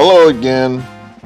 Hello again,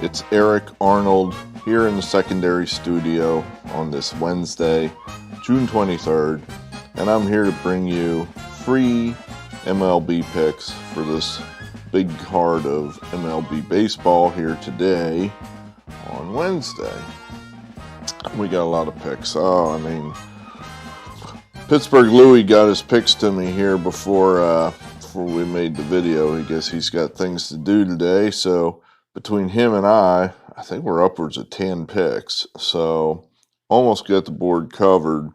it's Eric Arnold here in the secondary studio on this Wednesday, June 23rd, and I'm here to bring you free MLB picks for this big card of MLB baseball here today on Wednesday. We got a lot of picks. Pittsburgh Louie got his picks to me here before we made the video. I guess he's got things to do today, so between him and I think we're upwards of 10 picks, so almost got the board covered.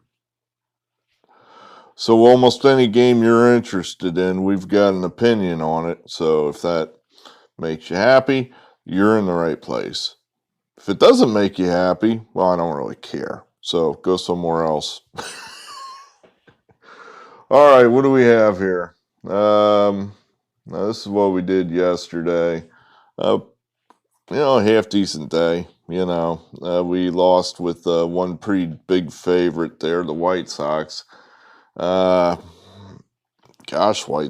So almost any game you're interested in, we've got an opinion on it. So if that makes you happy, you're in the right place. If it doesn't make you happy, well, I don't really care, so go somewhere else. All right, what do we have here? Now this is what we did yesterday. Half decent day. We lost with one pretty big favorite there, the White Sox. White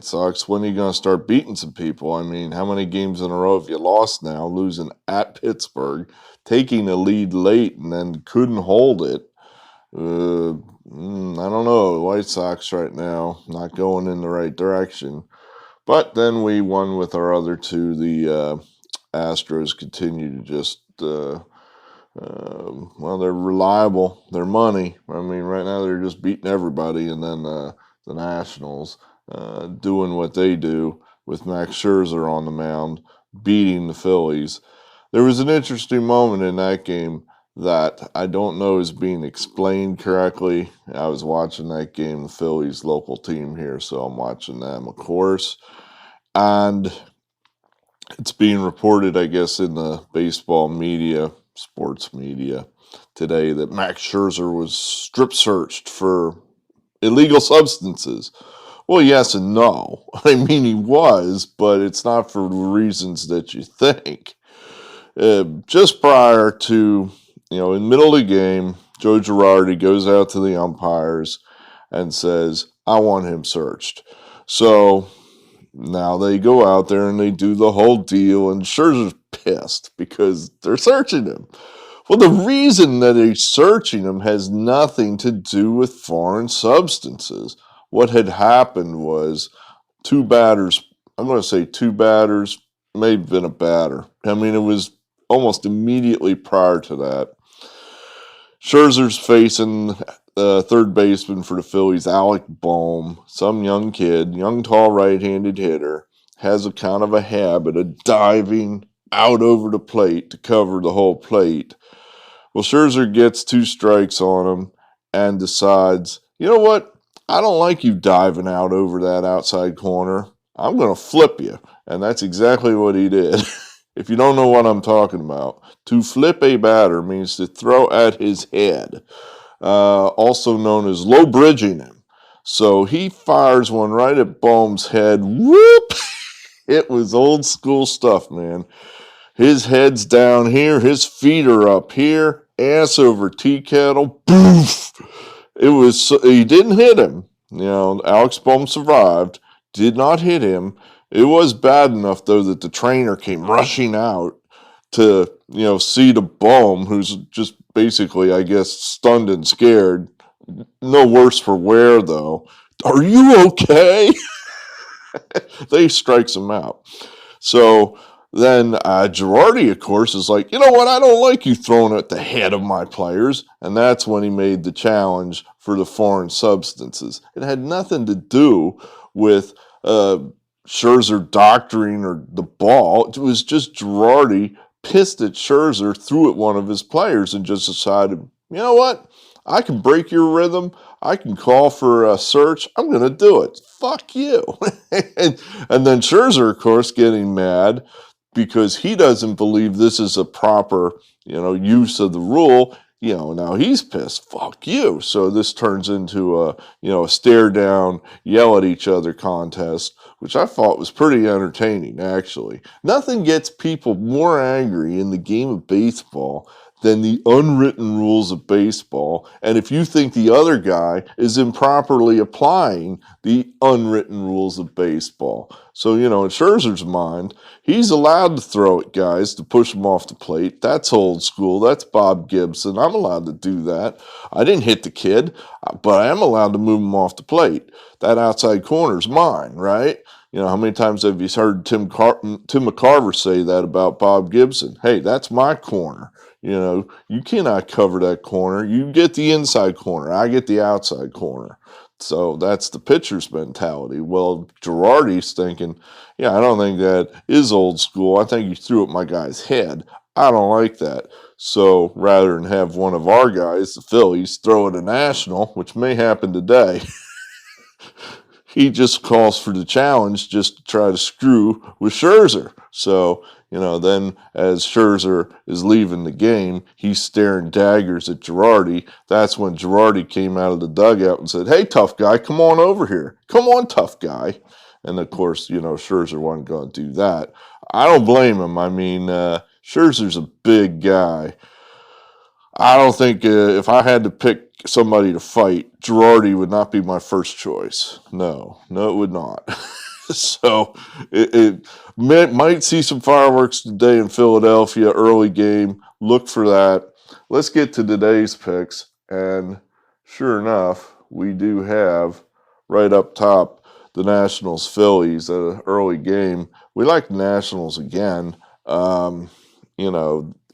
Sox, when are you going to start beating some people? I mean, how many games in a row have you lost now? Losing at Pittsburgh, taking a lead late, and then couldn't hold it. I don't know. The White Sox right now not going in the right direction. But then we won with our other two. The Astros continue to just, they're reliable. They're money. I mean, right now they're just beating everybody. And then the Nationals doing what they do with Max Scherzer on the mound, beating the Phillies. There was an interesting moment in that game that I don't know is being explained correctly. I was watching that game, the Phillies local team here, so I'm watching them, of course. And it's being reported, I guess, in the baseball media, sports media today that Max Scherzer was strip searched for illegal substances. Well, yes and no. I mean, he was, but it's not for the reasons that you think. Just prior to, in the middle of the game, Joe Girardi goes out to the umpires and says, I want him searched. So now they go out there and they do the whole deal, and Scherzer's pissed because they're searching him. Well, the reason that they're searching him has nothing to do with foreign substances. What had happened was two batters, may have been a batter. I mean, it was almost immediately prior to that. Scherzer's facing third baseman for the Phillies, Alec Bohm, some young kid, young, tall, right-handed hitter, has a kind of a habit of diving out over the plate to cover the whole plate. Well, Scherzer gets 2 strikes on him and decides, you know what? I don't like you diving out over that outside corner. I'm going to flip you. And that's exactly what he did. If you don't know what I'm talking about, to flip a batter means to throw at his head, also known as low bridging him. So he fires one right at Bohm's head. Whoop! It was old school stuff, man. His head's down here, his feet are up here, ass over tea kettle. Boof! He didn't hit him. Alex Bohm survived, did not hit him. It was bad enough, though, that the trainer came rushing out to, see the Bohm, who's just basically, I guess, stunned and scared. No worse for wear, though. Are you okay? They strikes him out. So then Girardi, of course, is like, you know what? I don't like you throwing at the head of my players. And that's when he made the challenge for the foreign substances. It had nothing to do with Scherzer doctoring or the ball. It was just Girardi pissed at Scherzer, threw at one of his players, and just decided, you know what? I can break your rhythm. I can call for a search. I'm going to do it. Fuck you. and then Scherzer, of course, getting mad because he doesn't believe this is a proper, use of the rule. Now he's pissed. Fuck you. So this turns into a stare down, yell at each other contest, which I thought was pretty entertaining, actually. Nothing gets people more angry in the game of baseball than the unwritten rules of baseball, and if you think the other guy is improperly applying the unwritten rules of baseball. So, in Scherzer's mind, he's allowed to throw at guys to push them off the plate. That's old school. That's Bob Gibson. I'm allowed to do that. I didn't hit the kid, but I am allowed to move him off the plate. That outside corner's mine, right? How many times have you heard Tim McCarver say that about Bob Gibson? Hey, that's my corner. You cannot cover that corner. You get the inside corner. I get the outside corner. So that's the pitcher's mentality. Well, Girardi's thinking, I don't think that is old school. I think you threw at my guy's head. I don't like that. So rather than have one of our guys, the Phillies, throw at a national, which may happen today, he just calls for the challenge just to try to screw with Scherzer. So, then as Scherzer is leaving the game, he's staring daggers at Girardi. That's when Girardi came out of the dugout and said, "Hey, tough guy, come on over here. Come on, tough guy." And of course, Scherzer wasn't going to do that. I don't blame him. I mean, Scherzer's a big guy. I don't think if I had to pick somebody to fight, Girardi would not be my first choice. No, it would not. So it might see some fireworks today in Philadelphia, early game. Look for that. Let's get to today's picks. And sure enough, we do have right up top the Nationals Phillies, early game. We like the Nationals again.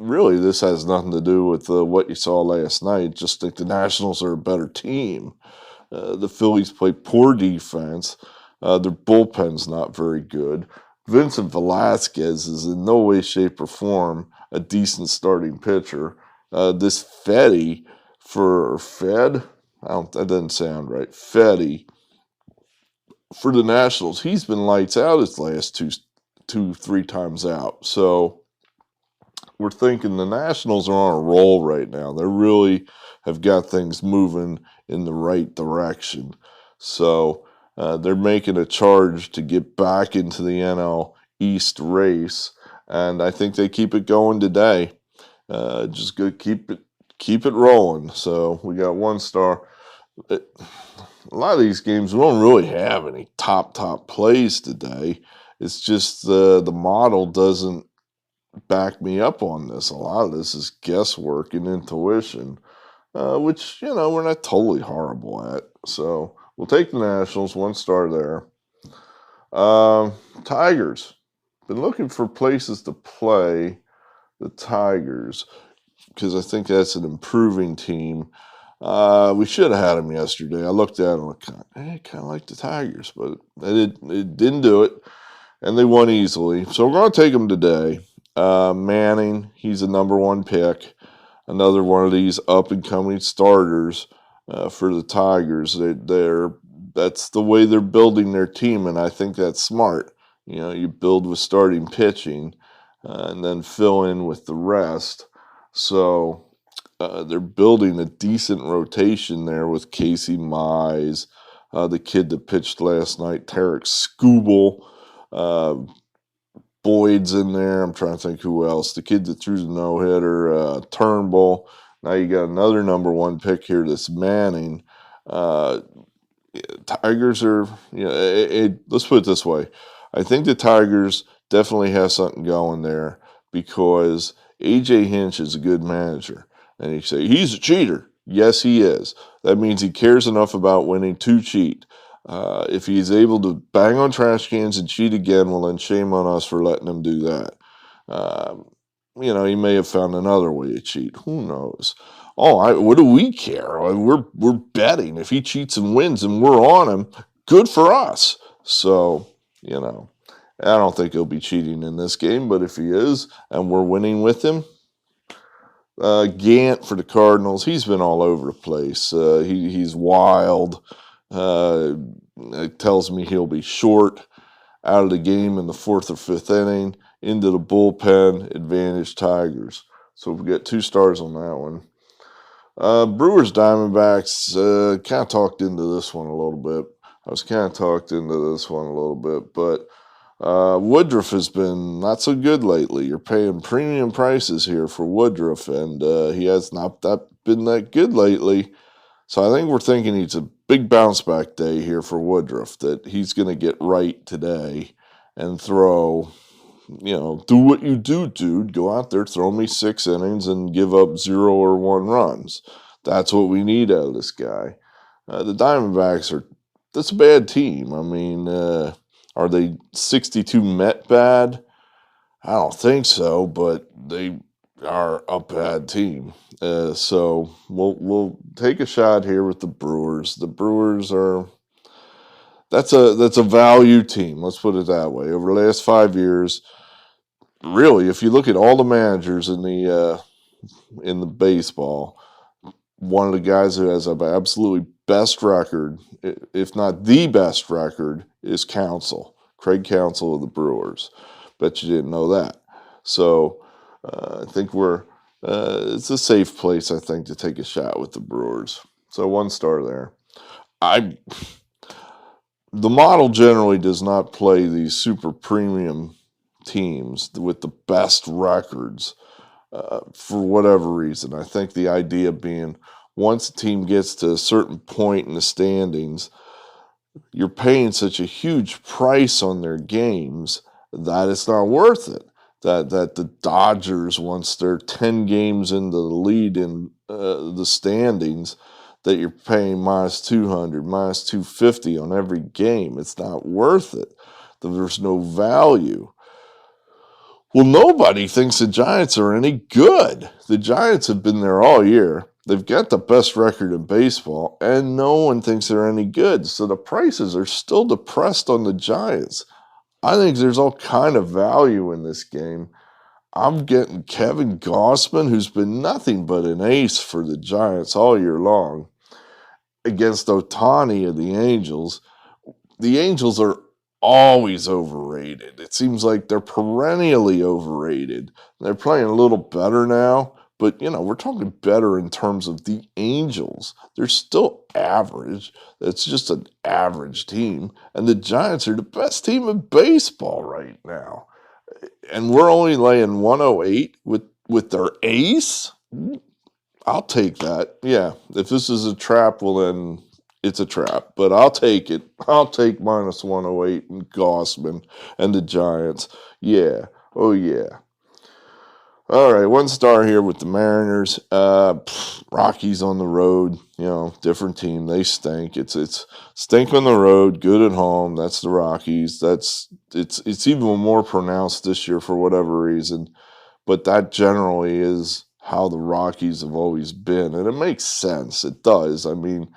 Really, this has nothing to do with what you saw last night. Just think the Nationals are a better team. The Phillies play poor defense. Their bullpen's not very good. Vincent Velasquez is in no way, shape, or form a decent starting pitcher. This Fetty that doesn't sound right. Fetty for the Nationals, he's been lights out his last three times out. So we're thinking the Nationals are on a roll right now. They really have got things moving in the right direction. So they're making a charge to get back into the NL East race, and I think they keep it going today. Just go keep it rolling. So we got 1 star. A lot of these games, we don't really have any top plays today. It's just the model doesn't back me up on this. A lot of this is guesswork and intuition, which, we're not totally horrible at. So we'll take the Nationals, 1 star there. Tigers. Been looking for places to play the Tigers because I think that's an improving team. We should have had them yesterday. I looked at them and kind of like the Tigers, but it didn't do it, and they won easily. So we're going to take them today. Manning, he's a number 1 pick. Another one of these up-and-coming starters for the Tigers. That's the way they're building their team, and I think that's smart. You build with starting pitching and then fill in with the rest. So they're building a decent rotation there with Casey Mize, the kid that pitched last night, Tarek Skubal, Boyd's in there. I'm trying to think who else. The kid that threw the no-hitter, Turnbull. Now you got another number 1 pick here, this Manning. Tigers are, let's put it this way. I think the Tigers definitely have something going there because A.J. Hinch is a good manager. And you say, he's a cheater. Yes, he is. That means he cares enough about winning to cheat. If he's able to bang on trash cans and cheat again, well, then shame on us for letting him do that. He may have found another way to cheat. Who knows? What do we care? We're betting. If he cheats and wins and we're on him, good for us. So, I don't think he'll be cheating in this game, but if he is and we're winning with him, Gant for the Cardinals, he's been all over the place. He's wild. It tells me he'll be short out of the game in the 4th or 5th inning, into the bullpen, advantage Tigers. So we get 2 stars on that one. Brewers Diamondbacks, kind of talked into this one a little bit. But Woodruff has been not so good lately. You're paying premium prices here for Woodruff, and he has not been that good lately. So I think we're thinking he's a big bounce back day here for Woodruff, that he's going to get right today and throw, do what you do, dude. Go out there, throw me 6 innings and give up 0 or 1 runs. That's what we need out of this guy. The Diamondbacks that's a bad team. I mean, are they 62 Met bad? I don't think so, but they are a bad team. So we'll take a shot here with the Brewers. The Brewers that's a value team. Let's put it that way. Over the last 5 years, really, if you look at all the managers in the baseball, one of the guys who has an absolutely best record, if not the best record, is Craig Counsell of the Brewers. Bet you didn't know that. So I think it's a safe place, I think, to take a shot with the Brewers. So 1 star there. The model generally does not play these super premium teams with the best records for whatever reason. I think the idea being, once a team gets to a certain point in the standings, you're paying such a huge price on their games that it's not worth it. That the Dodgers, once they're 10 games into the lead in the standings, that you're paying minus 200, minus 250 on every game. It's not worth it. There's no value. Well, nobody thinks the Giants are any good. The Giants have been there all year. They've got the best record in baseball, and no one thinks they're any good. So the prices are still depressed on the Giants. I think there's all kind of value in this game. I'm getting Kevin Gausman, who's been nothing but an ace for the Giants all year long, against Ohtani of the Angels. The Angels are always overrated. It seems like they're perennially overrated. They're playing a little better now, but we're talking better in terms of the Angels. They're still average. It's just an average team, and the Giants are the best team in baseball right now. And we're only laying 108 with their ace. I'll take that. Yeah, if this is a trap, well then it's a trap. But I'll take it. I'll take minus 108 and Gausman and the Giants. Yeah. Oh yeah. All right, 1 star here with the Mariners. Rockies on the road. Different team. They stink. It's stink on the road, good at home. That's the Rockies. It's even more pronounced this year for whatever reason. But that generally is how the Rockies have always been, and it makes sense. It does. I mean,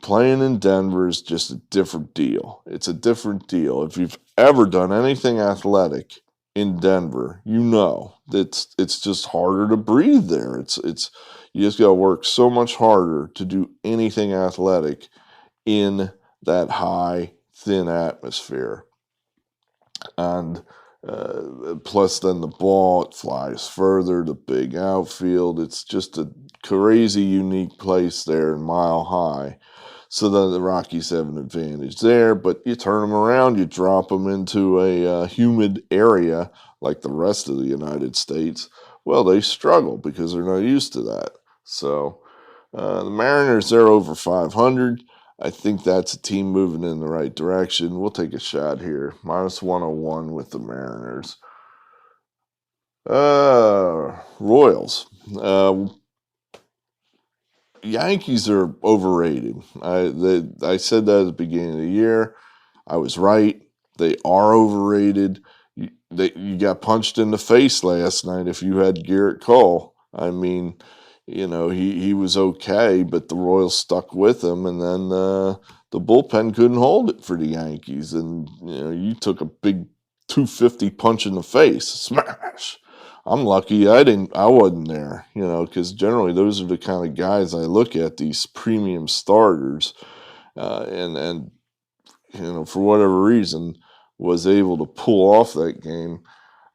playing in Denver is just a different deal. It's a different deal. If you've ever done anything athletic in Denver, that it's just harder to breathe there. It's you just got to work so much harder to do anything athletic in that high, thin atmosphere. And plus then the ball, it flies further, the big outfield. It's just a crazy unique place there in Mile High. So then the Rockies have an advantage there, but you turn them around, you drop them into a humid area like the rest of the United States. Well, they struggle because they're not used to that. So the Mariners, they're over 500. I think that's a team moving in the right direction. We'll take a shot here. Minus 101 with the Mariners. Royals. Yankees are overrated. I said that at the beginning of the year. I was right. They are overrated. You got punched in the face last night if you had Garrett Cole. I mean, he was okay, but the Royals stuck with him, and then the bullpen couldn't hold it for the Yankees, and you took a big 250 punch in the face, smash. I'm lucky I wasn't there, because generally those are the kind of guys I look at, these premium starters, and for whatever reason was able to pull off that game.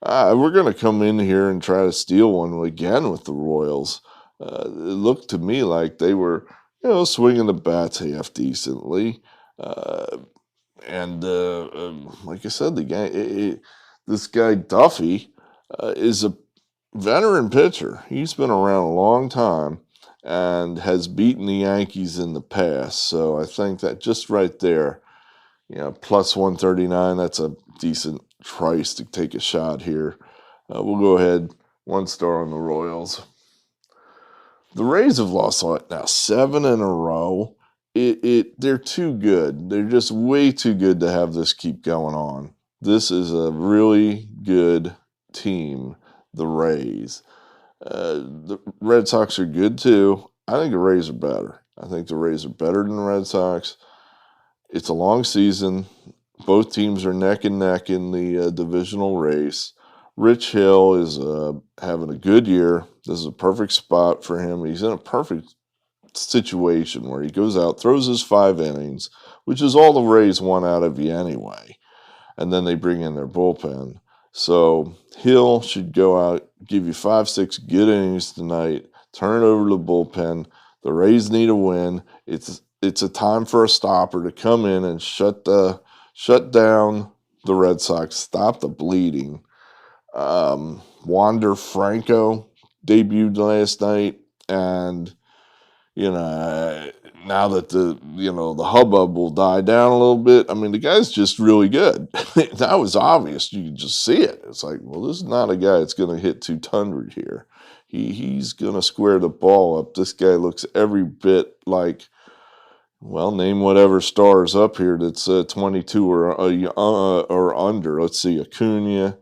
We're going to come in here and try to steal one again with the Royals. It looked to me like they were, swinging the bats half decently. like I said, this guy Duffy is a veteran pitcher. He's been around a long time and has beaten the Yankees in the past. So I think that just right there, plus 139, that's a decent price to take a shot here. We'll go ahead, 1 star on the Royals. The Rays have lost now 7 in a row. They're too good. They're just way too good to have this keep going on. This is a really good team, the Rays. The Red Sox are good too. I think the Rays are better. I think the Rays are better than the Red Sox. It's a long season. Both teams are neck and neck in the divisional race. Rich Hill is having a good year. This is a perfect spot for him. He's in a perfect situation where he goes out, throws his 5 innings, which is all the Rays want out of you anyway. And then they bring in their bullpen. So Hill should go out, give you 5-6 good innings tonight, turn it over to the bullpen. The Rays need a win. It's a time for a stopper to come in and shut down the Red Sox, stop the bleeding. Wander Franco debuted last night, and now that the hubbub will die down a little bit. I mean, the guy's just really good. That was obvious. You could just see it. It's like, well, this is not a guy that's going to hit 200 here. He's going to square the ball up. This guy looks every bit like, well, name whatever stars up here that's 22 or under. Let's see, Acuna,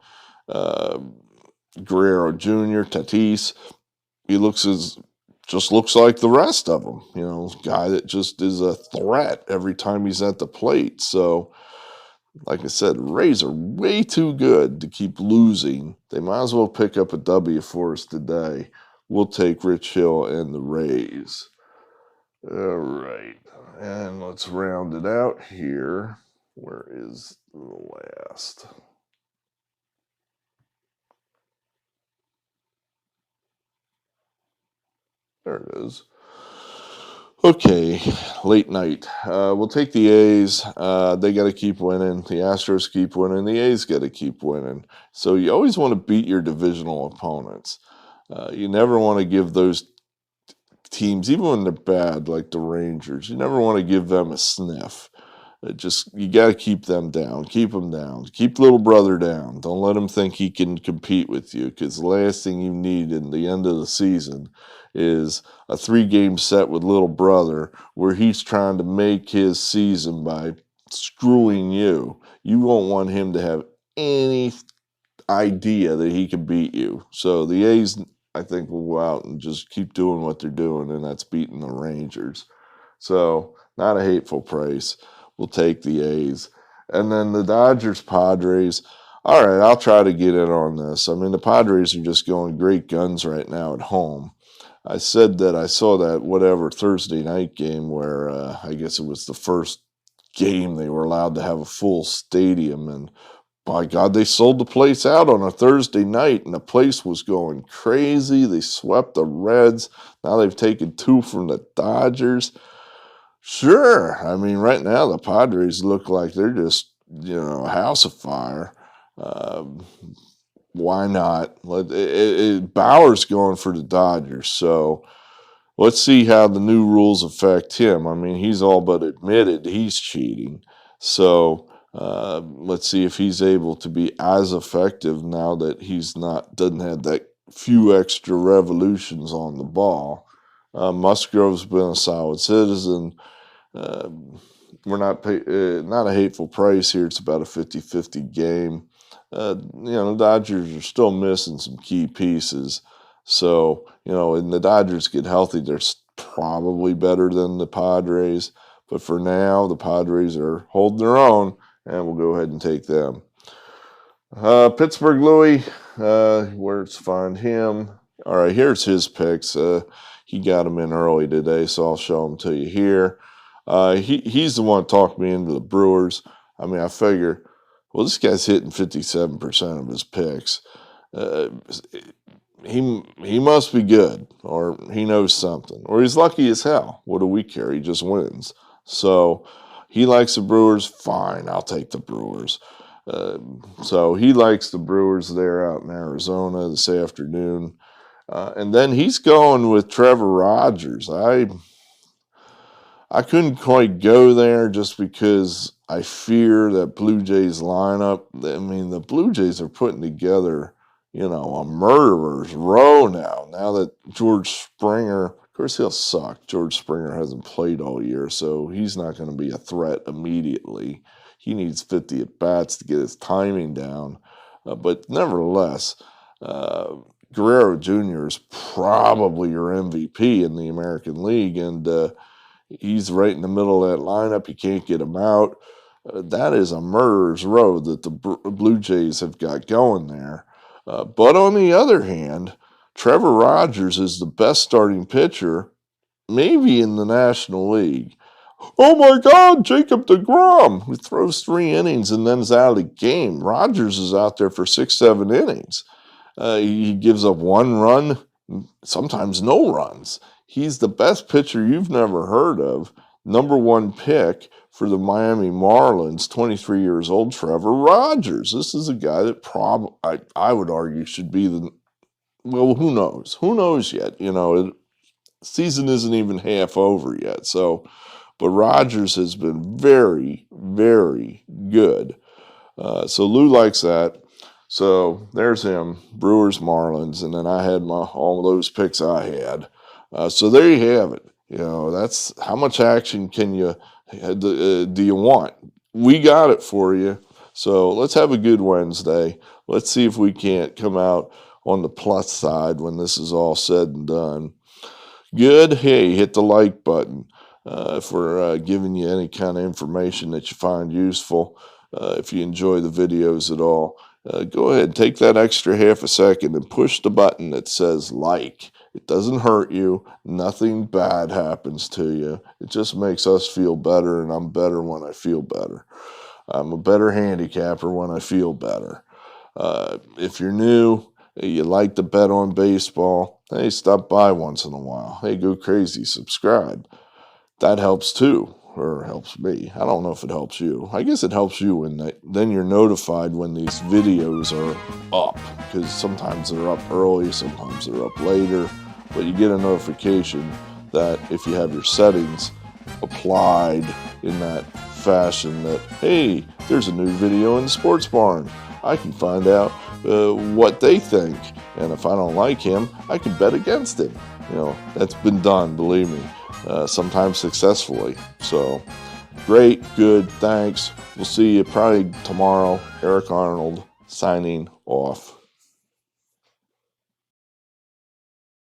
Guerrero Jr., Tatis. He just looks like the rest of them. Guy that just is a threat every time he's at the plate. So, like I said, Rays are way too good to keep losing. They might as well pick up a W for us today. We'll take Rich Hill and the Rays. All right. And let's round it out here. Where is the last? There it is. Okay, late night. We'll take the A's. They got to keep winning. The Astros keep winning. The A's got to keep winning. So you always want to beat your divisional opponents. You never want to give those teams, even when they're bad, like the Rangers, you never want to give them a sniff. You got to keep them down. Keep them down. Keep little brother down. Don't let him think he can compete with you, because the last thing you need in the end of the season is a 3-game set with little brother where he's trying to make his season by screwing you. You won't want him to have any idea that he can beat you. So the A's, I think, will go out and just keep doing what they're doing, and that's beating the Rangers. So not a hateful price. We'll take the A's. And then the Dodgers, Padres. All right, I'll try to get in on this. I mean, the Padres are just going great guns right now at home. I said that I saw that Thursday night game where I guess it was the first game they were allowed to have a full stadium, and by God, they sold the place out on a Thursday night, and the place was going crazy. They swept the Reds. Now they've taken 2 from the Dodgers. Sure. I mean, right now the Padres look like they're just, a house of fire. Why not? Bauer's going for the Dodgers, so let's see how the new rules affect him. I mean, he's all but admitted he's cheating. So let's see if he's able to be as effective now that doesn't have that few extra revolutions on the ball. Musgrove's been a solid citizen. We're not a hateful price here. It's about a 50-50 game. The Dodgers are still missing some key pieces. So, when the Dodgers get healthy, they're probably better than the Padres. But for now, the Padres are holding their own, and we'll go ahead and take them. Pittsburgh Louie, where's find him? All right, here's his picks. He got them in early today, so I'll show them to you here. He's the one that talked me into the Brewers. I mean, I figure, well, this guy's hitting 57% of his picks. He must be good, or he knows something, or he's lucky as hell. What do we care? He just wins. So He likes the Brewers. Fine, I'll take the Brewers. So he likes the Brewers there out in Arizona this afternoon. And then he's going with Trevor Rogers. I couldn't quite go there just because I fear that Blue Jays lineup. I mean, the Blue Jays are putting together, a murderer's row now. Now that George Springer, of course, he'll suck. George Springer hasn't played all year, so he's not going to be a threat immediately. He needs 50 at-bats to get his timing down. But nevertheless, Guerrero Jr. is probably your MVP in the American League, and he's right in the middle of that lineup. You can't get him out. That is a murderer's row that the Blue Jays have got going there. But on the other hand, Trevor Rogers is the best starting pitcher, maybe in the National League. Oh my God, Jacob deGrom, who throws 3 innings and then is out of the game. Rogers is out there for 6, 7 innings. He gives up 1 run, sometimes no runs. He's the best pitcher you've never heard of. Number 1 pick for the Miami Marlins, 23 years old, Trevor Rogers. This is a guy that I would argue should be well, who knows? Who knows yet? Season isn't even half over yet. But Rogers has been very, very good. So Lou likes that. So there's him, Brewers, Marlins, and then I had all those picks I had. So there you have it. That's how much action do you want? We got it for you. So let's have a good Wednesday. Let's see if we can't come out on the plus side when this is all said and done. Good. Hey, hit the like button if we're giving you any kind of information that you find useful. If you enjoy the videos at all, go ahead, take that extra half a second and push the button that says like. It doesn't hurt you. Nothing bad happens to you. It just makes us feel better, and I'm better when I feel better. I'm a better handicapper when I feel better. If you're new, you like to bet on baseball, hey, stop by once in a while. Hey, go crazy, subscribe. That helps too, or helps me. I don't know if it helps you. I guess it helps you when then you're notified when these videos are up, because sometimes they're up early, sometimes they're up later, but you get a notification that if you have your settings applied in that fashion that, hey, there's a new video in the Sports Barn. I can find out what they think, and if I don't like him, I can bet against him. That's been done, believe me, sometimes successfully. So great, good, thanks. We'll see you probably tomorrow. Eric Arnold signing off.